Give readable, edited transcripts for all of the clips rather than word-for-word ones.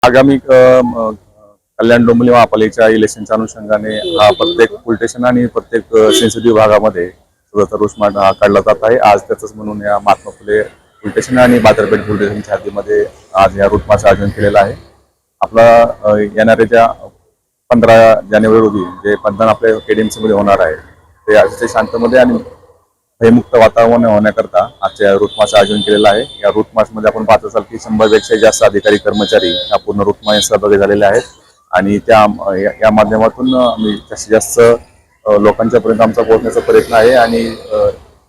आगामी कल्याण डोंबिवली महापालिकेच्या इलेक्शनच्या अनुषंगाने प्रत्येक पोलीस स्टेशन आणि प्रत्येक सेन्सिटिव्ह भागामध्ये रूट मार्च काढला जात आहे। आज त्याच म्हणून या महात्मा फुले पोलीस स्टेशन आणि बाजारपेठ पोलीस स्टेशनच्या हद्दीमध्ये आज या रूट मार्च आयोजन केलेलं आहे। आपला येणाऱ्या 15 जानेवारी रोजी जे मतदान आपल्या KDMC मध्ये होणार आहे ते अतिशय शांतमध्ये आणि भयमुक्त वातावरण होण्याकरता आजच्या रूट मार्च आयोजन केलेलं आहे। या रूट मार्च मध्ये आपण पाहत असाल की 100 पेक्षा जास्त अधिकारी कर्मचारी या पूर्ण रूट मार्च सहभागी झालेले आहेत आणि या माध्यमातून आम्ही जास्तीत जास्त लोकांच्या पर्यंत आमचा पोहोचण्याचा प्रयत्न आहे आणि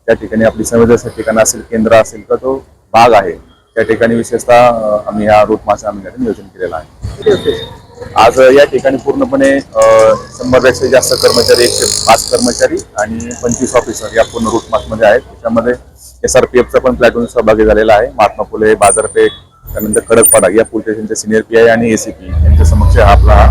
त्या ठिकाणी आपली संवेदनशील ठिकाण असेल, केंद्र असेल तर तो भाग आहे त्या ठिकाणी विशेषतः आम्ही या रूट मार्च नियोजन केलेलं आहे। आज या ठिकाणी पूर्णपणे 100 पेक्षा जास्त कर्मचारी, 105 कर्मचारी आणि 25 ऑफिसर या पूर्ण रूट मार्च मध्ये आहेत। त्याच्यामध्ये SRPFचा पण प्लॅटून सहभागी झालेला आहे। महात्मा फुले, बाजारपेठ, त्यानंतर खडकपाडा या पोलीस स्टेशनचे सिनियर PI आणि ACP यांच्या समक्ष आपला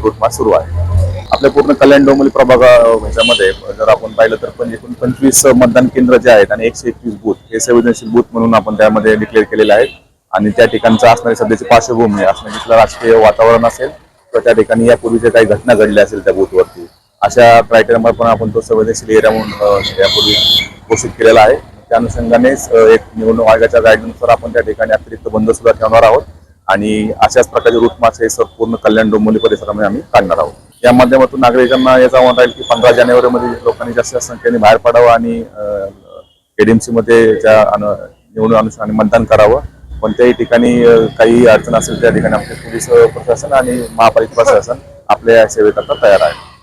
रूट मार्च सुरू आहे। आपल्या पूर्ण कल्याण डोंबिवली प्रभाग ह्याच्यामध्ये जर आपण पाहिलं तर पण एकूण 25 मतदान केंद्र जे आहेत आणि 121 बूथ हे संवेदनशील बूथ म्हणून आपण त्यामध्ये डिक्लेअर केलेले आहेत आणि त्या ठिकाणचं असणारी सध्याची पार्श्वभूमी असणारी तिथलं राजकीय वातावरण असेल तर त्या ठिकाणी यापूर्वी काही घटना घडल्या असेल त्या बूथवरती अशा क्रायटेरियामध्ये पण आपण तो संवेदनशील एरिया म्हणून यापूर्वी घोषित केलेला आहे। त्या अनुषंगानेच एक निवडणूक आयोगाच्या गाईडनुसार आपण त्या ठिकाणी अतिरिक्त बंद सुद्धा ठेवणार आहोत आणि अशाच प्रकारचे रूट मार्च हे पूर्ण कल्याण डोंबिवली परिसरामध्ये आम्ही काढणार आहोत। या माध्यमातून नागरिकांना याचं आव्हान राहील की 15 जानेवारीमध्ये लोकांनी जास्त संख्येने बाहेर पडावं आणि KDMC मध्ये निवडणूक अनुषंगाने मतदान करावं। कोणत्याही ठिकाणी काही अडचण असेल त्या ठिकाणी आपले पोलीस प्रशासन आणि महापालिका प्रशासन आपल्या सेवेकरता तयार आहे।